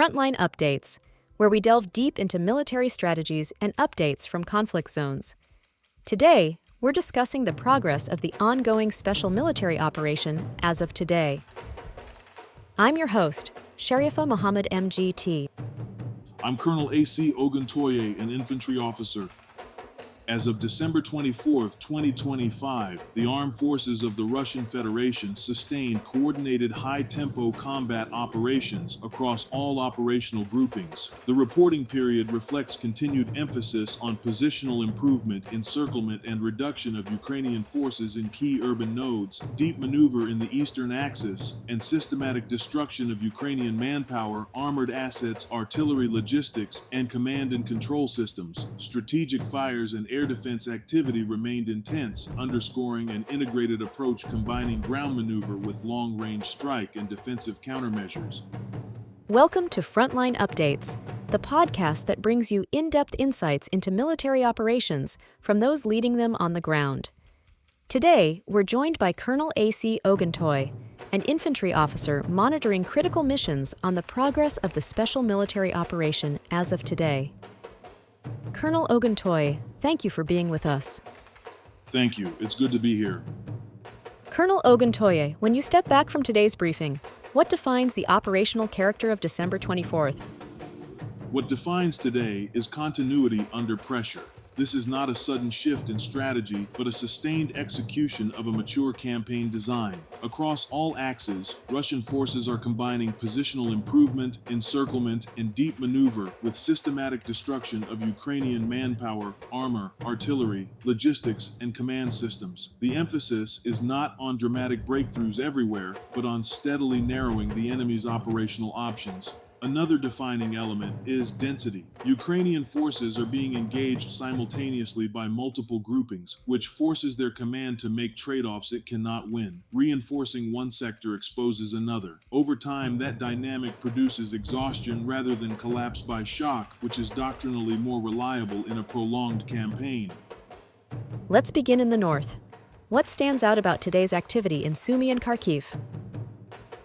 Frontline Updates, where we delve deep into military strategies and updates from conflict zones. Today, we're discussing the progress of the ongoing special military operation as of today. I'm your host, Sharifa Mohammed MGT. I'm Colonel AUC Oguntoye, an infantry officer. As of December 24, 2025, the armed forces of the Russian Federation sustained coordinated high-tempo combat operations across all operational groupings. The reporting period reflects continued emphasis on positional improvement, encirclement, and reduction of Ukrainian forces in key urban nodes, deep maneuver in the eastern axis, and systematic destruction of Ukrainian manpower, armored assets, artillery, logistics, and command and control systems. Strategic fires and air defense activity remained intense, underscoring an integrated approach combining ground maneuver with long-range strike and defensive countermeasures. Welcome to Frontline Updates, the podcast that brings you in-depth insights into military operations from those leading them on the ground. Today, we're joined by Colonel AUC Oguntoye, an infantry officer monitoring critical missions on the progress of the special military operation as of today. Colonel Oguntoye, thank you for being with us. Thank you. It's good to be here. Colonel Oguntoye, when you step back from today's briefing, what defines the operational character of December 24th? What defines today is continuity under pressure. This is not a sudden shift in strategy, but a sustained execution of a mature campaign design. Across all axes, Russian forces are combining positional improvement, encirclement, and deep maneuver with systematic destruction of Ukrainian manpower, armor, artillery, logistics, and command systems. The emphasis is not on dramatic breakthroughs everywhere, but on steadily narrowing the enemy's operational options. Another defining element is density. Ukrainian forces are being engaged simultaneously by multiple groupings, which forces their command to make trade-offs it cannot win. Reinforcing one sector exposes another. Over time, that dynamic produces exhaustion rather than collapse by shock, which is doctrinally more reliable in a prolonged campaign. Let's begin in the north. What stands out about today's activity in Sumy and Kharkiv?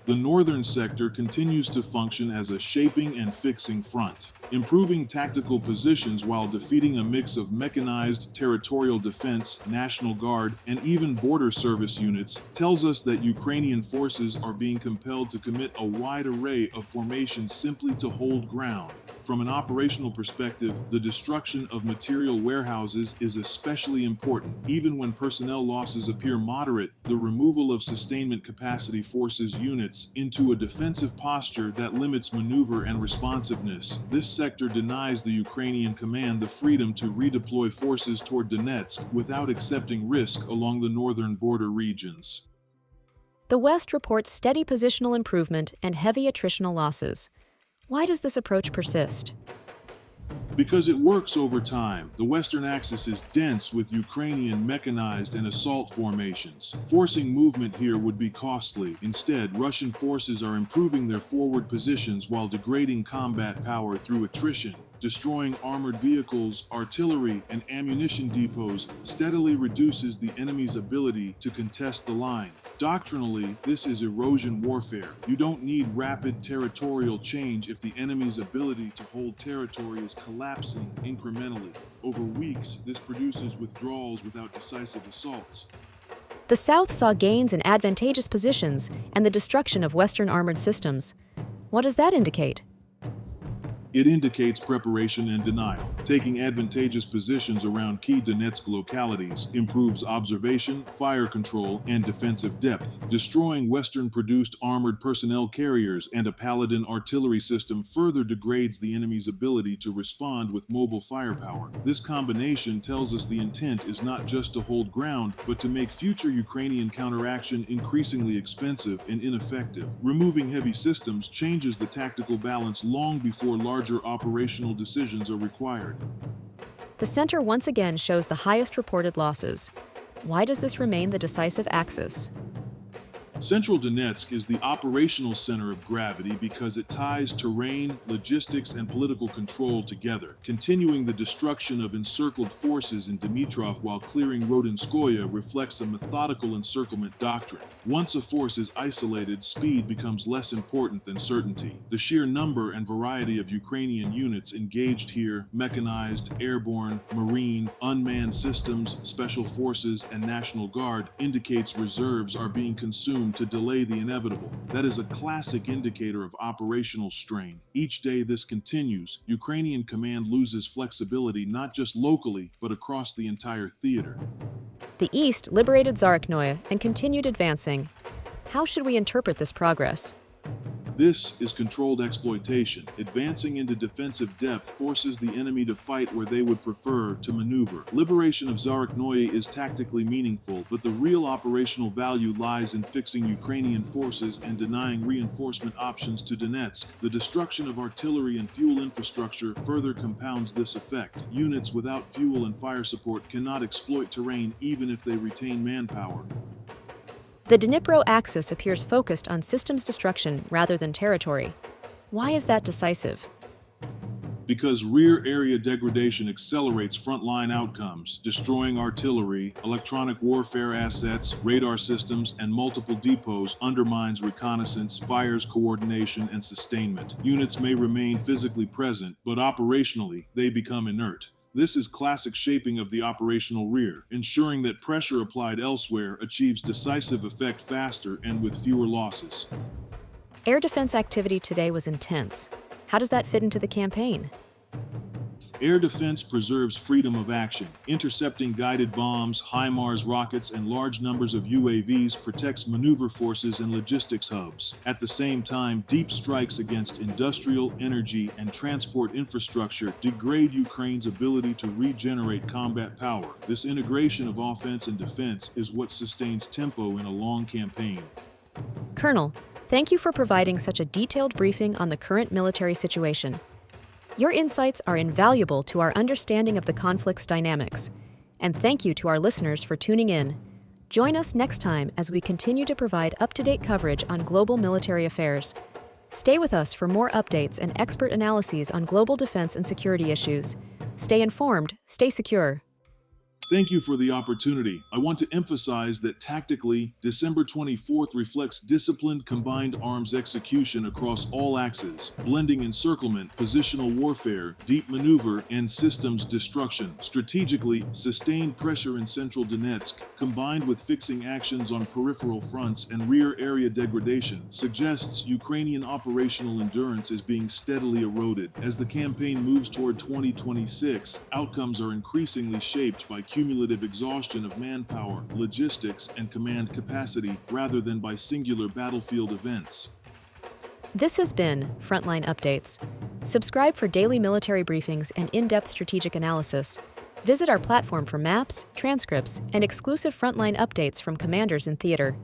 The northern sector continues to function as a shaping and fixing front, improving tactical positions while defeating a mix of mechanized territorial defense, National Guard, and even border service units tells us that Ukrainian forces are being compelled to commit a wide array of formations simply to hold ground. From an operational perspective, the destruction of material warehouses is especially important. Even when personnel losses appear moderate, the removal of sustainment capacity forces units into a defensive posture that limits maneuver and responsiveness. This sector denies the Ukrainian command the freedom to redeploy forces toward Donetsk without accepting risk along the northern border regions. The West reports steady positional improvement and heavy attritional losses. Why does this approach persist? Because it works over time. The western axis is dense with Ukrainian mechanized and assault formations. Forcing movement here would be costly. Instead, Russian forces are improving their forward positions while degrading combat power through attrition. Destroying armored vehicles, artillery, and ammunition depots steadily reduces the enemy's ability to contest the line. Doctrinally, this is erosion warfare. You don't need rapid territorial change if the enemy's ability to hold territory is collapsing incrementally. Over weeks, this produces withdrawals without decisive assaults. The South saw gains in advantageous positions and the destruction of Western armored systems. What does that indicate? It indicates preparation and denial. Taking advantageous positions around key Donetsk localities improves observation, fire control, and defensive depth. Destroying Western-produced armored personnel carriers and a Paladin artillery system further degrades the enemy's ability to respond with mobile firepower. This combination tells us the intent is not just to hold ground, but to make future Ukrainian counteraction increasingly expensive and ineffective. Removing heavy systems changes the tactical balance long before larger operational decisions are required. The center once again shows the highest reported losses. Why does this remain the decisive axis? Central Donetsk is the operational center of gravity because it ties terrain, logistics, and political control together. Continuing the destruction of encircled forces in Dmitrov while clearing Rodinskoye reflects a methodical encirclement doctrine. Once a force is isolated, speed becomes less important than certainty. The sheer number and variety of Ukrainian units engaged here, mechanized, airborne, marine, unmanned systems, special forces, and National Guard, indicates reserves are being consumed to delay the inevitable. That is a classic indicator of operational strain. Each day this continues, Ukrainian command loses flexibility not just locally, but across the entire theater. The East liberated Zarknoye and continued advancing. How should we interpret this progress? This is controlled exploitation. Advancing into defensive depth forces the enemy to fight where they would prefer to maneuver. Liberation of Zarknoye is tactically meaningful, but the real operational value lies in fixing Ukrainian forces and denying reinforcement options to Donetsk. The destruction of artillery and fuel infrastructure further compounds this effect. Units without fuel and fire support cannot exploit terrain even if they retain manpower. The Dnipro axis appears focused on systems destruction rather than territory. Why is that decisive? Because rear area degradation accelerates frontline outcomes, destroying artillery, electronic warfare assets, radar systems, and multiple depots undermines reconnaissance, fires coordination, and sustainment. Units may remain physically present, but operationally, they become inert. This is classic shaping of the operational rear, ensuring that pressure applied elsewhere achieves decisive effect faster and with fewer losses. Air defense activity today was intense. How does that fit into the campaign? Air defense preserves freedom of action. Intercepting guided bombs, HIMARS rockets, and large numbers of UAVs protects maneuver forces and logistics hubs. At the same time, deep strikes against industrial, energy, and transport infrastructure degrade Ukraine's ability to regenerate combat power. This integration of offense and defense is what sustains tempo in a long campaign. Colonel, thank you for providing such a detailed briefing on the current military situation. Your insights are invaluable to our understanding of the conflict's dynamics. And thank you to our listeners for tuning in. Join us next time as we continue to provide up-to-date coverage on global military affairs. Stay with us for more updates and expert analyses on global defense and security issues. Stay informed, stay secure. Thank you for the opportunity. I want to emphasize that tactically, December 24th reflects disciplined combined arms execution across all axes, blending encirclement, positional warfare, deep maneuver, and systems destruction. Strategically, sustained pressure in central Donetsk, combined with fixing actions on peripheral fronts and rear area degradation, suggests Ukrainian operational endurance is being steadily eroded. As the campaign moves toward 2026, outcomes are increasingly shaped by cumulative exhaustion of manpower, logistics, and command capacity rather than by singular battlefield events. This has been Frontline Updates. Subscribe for daily military briefings and in-depth strategic analysis. Visit our platform for maps, transcripts, and exclusive frontline updates from commanders in theater.